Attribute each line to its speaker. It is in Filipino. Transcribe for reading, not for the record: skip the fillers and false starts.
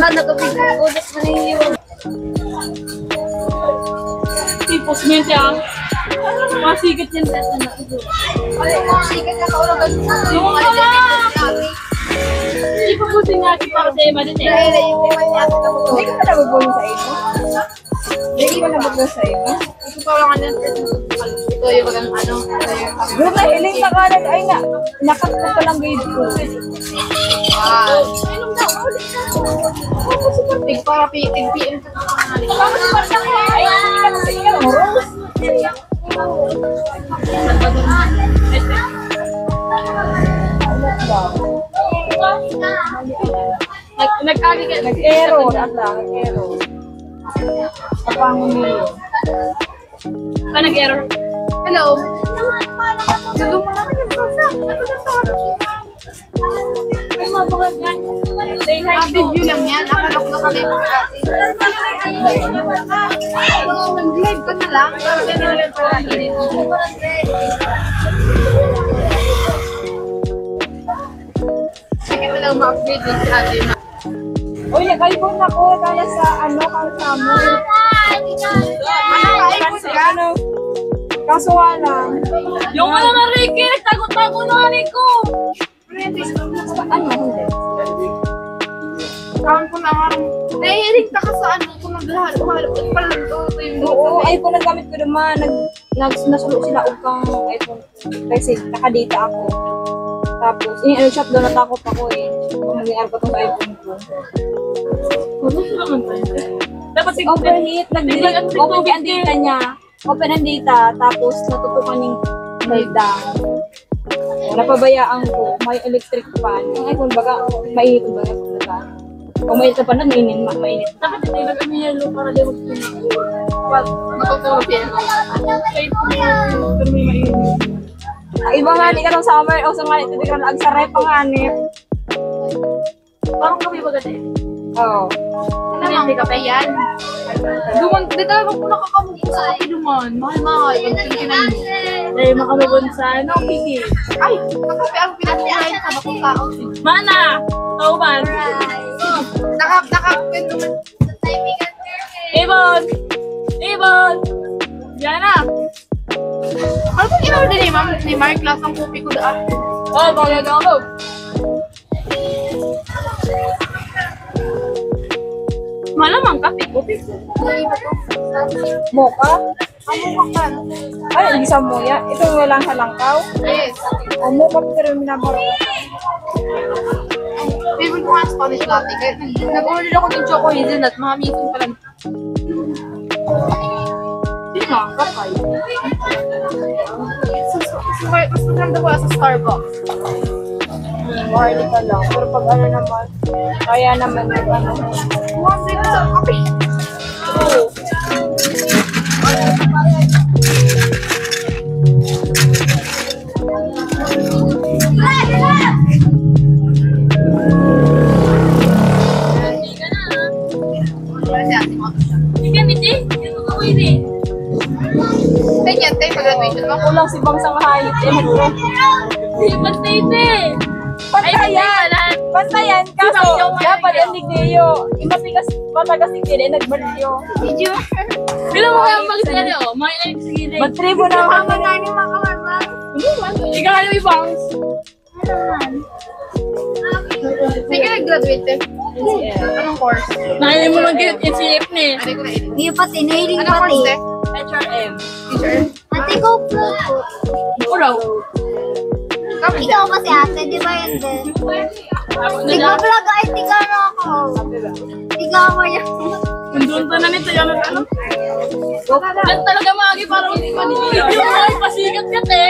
Speaker 1: Wala na tubig na ulit maniliwag.
Speaker 2: Tipos mente ah. Masigat yan sa na.
Speaker 1: Ay, sikat na kaulog ang
Speaker 2: Yung mga! Hindi pa po sinati para sa ima din eh.
Speaker 1: Hindi ka na nabubulong sa iyo? Hindi ka nabubulong sa iyo?
Speaker 2: Ito pa lang ano. Ito yung ano.
Speaker 1: Doon na hiling na kanan. Ay na, nakakot ka lang grade ko.
Speaker 2: Inom na, ulit na. Tig para PM sa mga
Speaker 1: Tapos parang ay, hindi ka sa iyo. Rose.
Speaker 2: Nag-agi ka.
Speaker 1: Nag-error. Nag-error. Kapangumili.
Speaker 2: Nag-error. Hello.
Speaker 1: Gusto mo naman yung prosa.
Speaker 2: Ay, mabagal yan.
Speaker 1: Video lang yan. Nakalok na kami mga ate. Mag-live ka na lang.
Speaker 2: Sige mo lang ma-upgrade din si ate.
Speaker 1: Uy, nag-iPhone ako. Kaya sa kasama.
Speaker 2: Ano ka?
Speaker 1: Ano? Kaso lang.
Speaker 2: Yung wala na Ricky, nagtago-tago na hari ko.
Speaker 1: Ano? Hindi.
Speaker 2: Kawan ko na harang. Nahihilig na ka sa ano kung naglahat-lahat pala ito yung
Speaker 1: Oo, iPhone ang gamit ko naman. Nasulo sila og kang iPhone ko. Kasi nakadata ako. Tapos, shop doon natakot ako eh. Kung mag-iar pa itong iPhone ko.
Speaker 2: Dapat siguro
Speaker 1: Overheat, nag-delete. Open ang data niya. Open ang data. Tapos, natutukan yung meltdown. Napabayaan ko. May electric fan. Yung iPhone baga, mainit ba nga baga? Kung mainit ka pa na, mainit.
Speaker 2: dapat hindi na kami yellow para di wag matutulog yan. Kami mainit.
Speaker 1: Ang iba nga, di ka ng summer. O sa nga, hindi ka ng agsarep ang hanip.
Speaker 2: Parang kami baga din.
Speaker 1: Oo.
Speaker 2: Hindi ka pa yan. Duman, di talaga po nakakamukha sa kape duman. Mahal-mahal. Yung kinikinan mo. Eh, makamabon sa ano, Kiki.
Speaker 1: Ay, kakape ang pinag-uulayan sa bakong tao.
Speaker 2: Mana! Tauban! Ibon! Ibon! Diana!
Speaker 1: Ano ba in-order ni ma'am? Ni Mark, lasang kopi ko daan.
Speaker 2: Oh, bagay ako. Malamang kape ko.
Speaker 1: Mocha? Ang mocha ka. Ay, hindi sa moya. Ito walang halangkaw.
Speaker 2: Yes.
Speaker 1: Ang mocha pero minabaro.
Speaker 2: Favorite ko nga Spanish latte. Kaya nag-order ako ng choco hazelnut. Mahamitin pa lang. Hindi nga, kapay. Mas maganda ko sa Starbucks.
Speaker 1: Marley ka lang. Pero pag ano naman, kaya naman yung ano.
Speaker 2: Kasi sa kape.
Speaker 1: Oo.
Speaker 2: Ganyan, tayo mag-graduation mo.
Speaker 1: Kulang si Bangsang Hayit.
Speaker 2: Hindi, pag-tape eh.
Speaker 1: Pantayan! Pantayan! Kaso, dapat ang ligniyo. Imatigas, matagas si Kiri, nagbalyo.
Speaker 2: Bilang mo kaya mag-sari o, mga ilan sa gilid.
Speaker 1: Magtribo na ako.
Speaker 2: Ikaw ano yung bangs? Sige, nag-graduate eh. Anong course? Nakainin mo mag-get NCF na eh.
Speaker 3: Hindi pati, nahiling
Speaker 2: Anong
Speaker 3: pati.
Speaker 2: course eh?
Speaker 1: HRM.
Speaker 2: Teacher?
Speaker 3: Ate ko po.
Speaker 2: Uraw.
Speaker 3: Ikaw kasi ate, di ba yun din? Tiga vlog ay tiga na ako. Tiga mo yan.
Speaker 2: Nandun pa na nito yung ano? Yan talaga magi para hindi pa nito. Yung pasikat ka te.